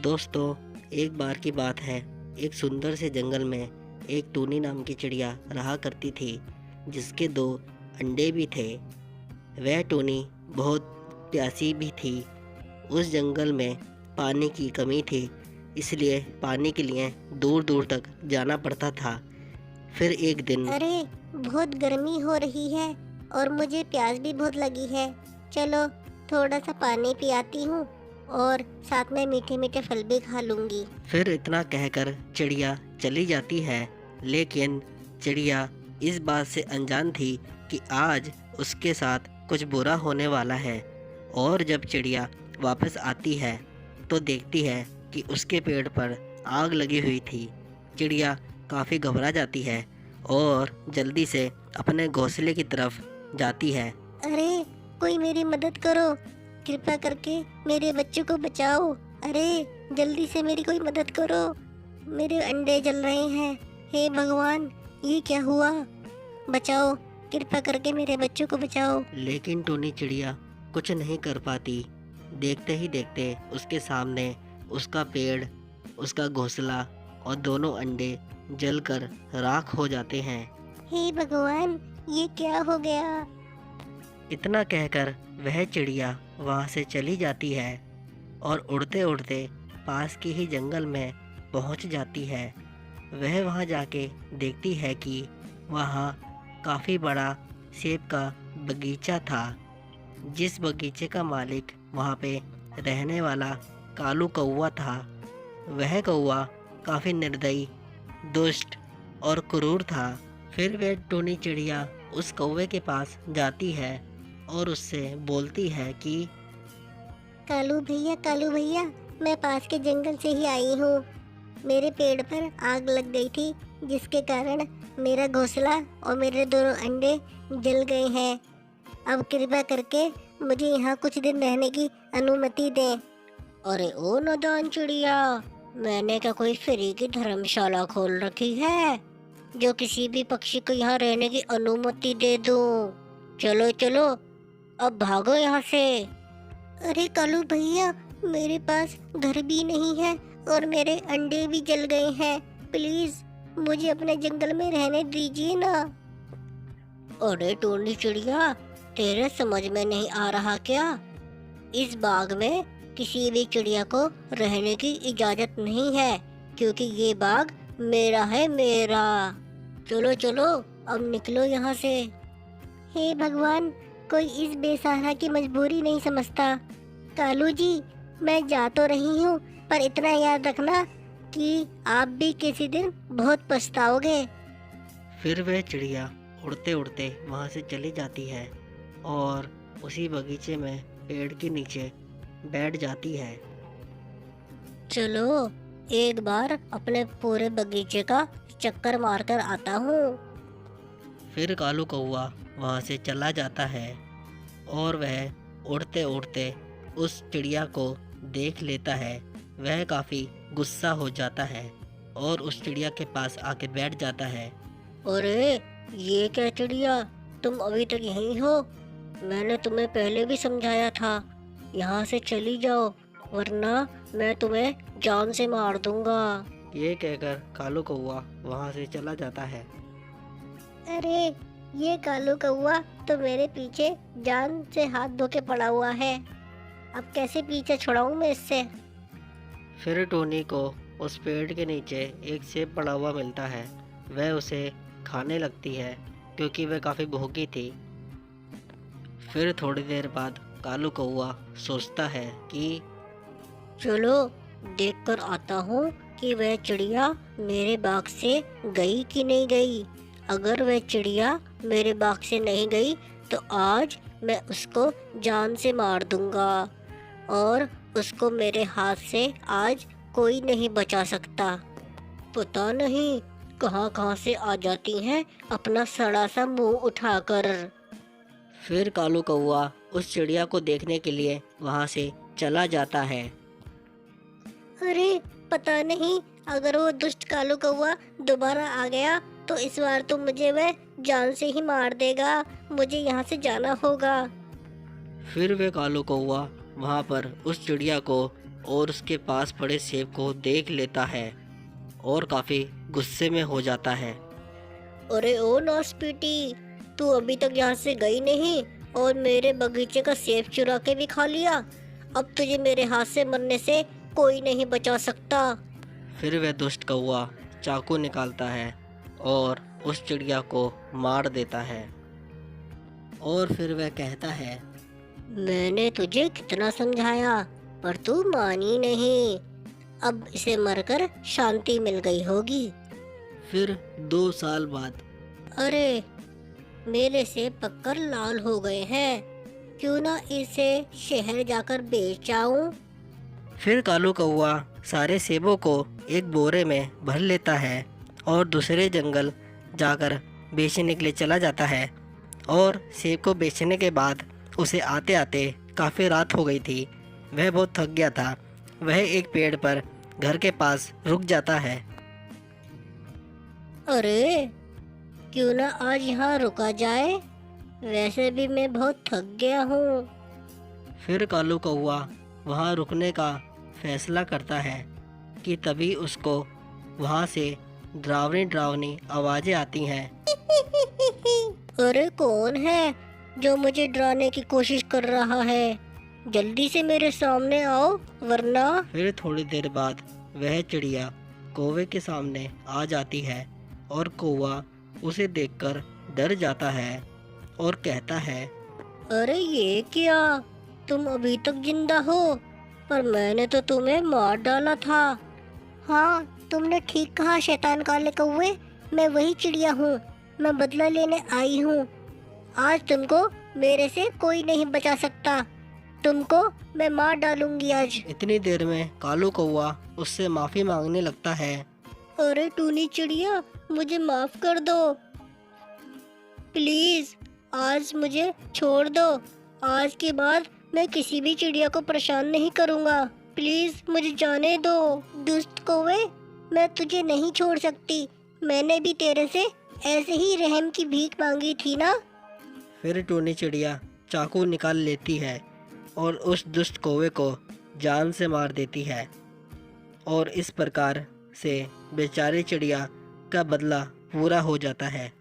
दोस्तों, एक बार की बात है। एक सुंदर से जंगल में एक टूनी नाम की चिड़िया रहा करती थी, जिसके 2 अंडे भी थे। वह टूनी बहुत प्यासी भी थी। उस जंगल में पानी की कमी थी, इसलिए पानी के लिए दूर दूर तक जाना पड़ता था। फिर एक दिन अरे, बहुत गर्मी हो रही है और मुझे प्यास भी बहुत लगी है। चलो थोड़ा सा पानी पियाती हूँ और साथ में मीठे मीठे फल भी खा लूँगी। फिर इतना कहकर चिड़िया चली जाती है। लेकिन चिड़िया इस बात से अनजान थी कि आज उसके साथ कुछ बुरा होने वाला है। और जब चिड़िया वापस आती है तो देखती है कि उसके पेड़ पर आग लगी हुई थी। चिड़िया काफ़ी घबरा जाती है और जल्दी से अपने घोंसले की तरफ जाती है। अरे, कोई मेरी मदद करो, कृपया करके मेरे बच्चों को बचाओ। अरे, जल्दी से मेरी कोई मदद करो, मेरे अंडे जल रहे हैं। हे भगवान, ये क्या हुआ? बचाओ, कृपया करके मेरे बच्चों को बचाओ। लेकिन टूनी चिड़िया कुछ नहीं कर पाती। देखते ही देखते उसके सामने उसका पेड़, उसका घोंसला और दोनों अंडे जलकर राख हो जाते हैं। हे भगवान, ये क्या हो गया? इतना कहकर वह चिड़िया वहाँ से चली जाती है और उड़ते उड़ते पास के ही जंगल में पहुँच जाती है। वह वहाँ जाके देखती है कि वहाँ काफ़ी बड़ा सेब का बगीचा था, जिस बगीचे का मालिक वहाँ पे रहने वाला कालू कौवा था। वह कौवा काफ़ी निर्दयी, दुष्ट और क्रूर था। फिर वह टूनी चिड़िया उस कौवे के पास जाती है और उससे बोलती है कि कालू भैया, मैं पास के जंगल से ही आई हूँ। मेरे पेड़ पर आग लग गई थी, जिसके कारण मेरा घोंसला और मेरे दोनों अंडे जल गए हैं। अब कृपया करके मुझे यहाँ कुछ दिन रहने की अनुमति दें। अरे ओ नादान चिड़िया, मैंने क्या कोई फ्री की धर्मशाला खोल रखी है जो किसी भी पक्षी को यहाँ रहने की अनुमति दे दूँ? चलो चलो, अब भागो यहाँ से। अरे कालू भैया, मेरे पास घर भी नहीं है और मेरे अंडे भी जल गए हैं। प्लीज मुझे अपने जंगल में रहने दीजिए ना। अरे टूनी चिड़िया, तेरे समझ में नहीं आ रहा क्या? इस बाग में किसी भी चिड़िया को रहने की इजाजत नहीं है, क्योंकि ये बाग मेरा है, मेरा। चलो चलो, अब निकलो यहाँ से। हे भगवान, कोई इस बेसहारा की मजबूरी नहीं समझता। कालू जी, मैं जा तो रही हूँ, पर इतना याद रखना कि आप भी किसी दिन बहुत पछताओगे। फिर वह चिड़िया उड़ते उड़ते वहाँ से चली जाती है और उसी बगीचे में पेड़ के नीचे बैठ जाती है। चलो एक बार अपने पूरे बगीचे का चक्कर मारकर आता हूँ। फिर कालू कौवा वहाँ से चला जाता है और वह उड़ते उड़ते उस चिड़िया को देख लेता है। वह काफ़ी गुस्सा हो जाता है और उस चिड़िया के पास आके बैठ जाता है। अरे, ये क्या चिड़िया, तुम अभी तक यहीं हो? मैंने तुम्हें पहले भी समझाया था, यहाँ से चली जाओ, वरना मैं तुम्हें जान से मार दूंगा। ये कहकर कालू कौवा वहाँ से चला जाता है। अरे, ये कालू कौवा तो मेरे पीछे जान से हाथ धो के पड़ा हुआ है। अब कैसे पीछे छुड़ाऊं मैं इससे? फिर टोनी को उस पेड़ के नीचे एक सेब पड़ा हुआ मिलता है। वह उसे खाने लगती है क्योंकि वह काफ़ी भूखी थी। फिर थोड़ी देर बाद कालू कौवा सोचता है कि चलो देखकर आता हूँ कि वह चिड़िया मेरे बाग से गई कि नहीं गई। अगर वह चिड़िया मेरे बाग से नहीं गई तो आज मैं उसको जान से मार दूंगा और उसको मेरे हाथ से आज कोई नहीं बचा सकता। पता नहीं कहाँ कहाँ से आ जाती हैं अपना सड़ा सा मुंह उठाकर। फिर कालू कौवा उस चिड़िया को देखने के लिए वहाँ से चला जाता है। अरे, पता नहीं अगर वो दुष्ट कालू कौवा दोबारा आ गया तो इस बार तो मुझे वह जान से ही मार देगा। मुझे यहाँ से जाना होगा। फिर वे कालू कौवा वहाँ पर उस चिड़िया को और उसके पास पड़े सेब को देख लेता है और काफ़ी गुस्से में हो जाता है। अरे ओ नासपीटी, तू अभी तक यहाँ से गई नहीं और मेरे बगीचे का सेब चुरा के भी खा लिया। अब तुझे मेरे हाथ से मरने से कोई नहीं बचा सकता। फिर वह दुष्ट कौवा चाकू निकालता है और उस चिड़िया को मार देता है। और फिर वह कहता है, मैंने तुझे कितना समझाया पर तू मानी नहीं। अब इसे मरकर शांति मिल गई होगी। फिर 2 साल बाद अरे, मेरे सेब पककर लाल हो गए हैं, क्यों ना इसे शहर जाकर बेच आऊं। फिर कालू कौवा सारे सेबों को एक बोरे में भर लेता है और दूसरे जंगल जाकर बेचने के लिए चला जाता है। और सेब को बेचने के बाद उसे आते आते काफ़ी रात हो गई थी। वह बहुत थक गया था। वह एक पेड़ पर घर के पास रुक जाता है। अरे, क्यों ना आज यहाँ रुका जाए, वैसे भी मैं बहुत थक गया हूँ। फिर कालू कौवा वहाँ रुकने का फैसला करता है कि तभी उसको वहाँ से डरावनी डरावनी आवाज़ें आती हैं। अरे, कौन है जो मुझे डराने की कोशिश कर रहा है? जल्दी से मेरे सामने आओ, वरना। फिर थोड़ी देर बाद वह चिड़िया कौवे के सामने आ जाती है और कौवा उसे देखकर डर जाता है और कहता है, अरे ये क्या, तुम अभी तक जिंदा हो? पर मैंने तो तुम्हें मार डाला था। हाँ, तुमने ठीक कहा शैतान काले कौवे, मैं वही चिड़िया हूँ। मैं बदला लेने आई हूँ। आज तुमको मेरे से कोई नहीं बचा सकता। तुमको मैं मार डालूंगी आज। इतनी देर में कालू कौवा उससे माफ़ी मांगने लगता है। अरे टूनी चिड़िया, मुझे माफ कर दो प्लीज, आज मुझे छोड़ दो। आज के बाद मैं किसी भी चिड़िया को परेशान नहीं करूँगा। प्लीज मुझे जाने दो। दुष्ट कौवे, मैं तुझे नहीं छोड़ सकती। मैंने भी तेरे से ऐसे ही रहम की भीख मांगी थी ना। फिर टूनी चिड़िया चाकू निकाल लेती है और उस दुष्ट कौवे को जान से मार देती है। और इस प्रकार से बेचारी चिड़िया का बदला पूरा हो जाता है।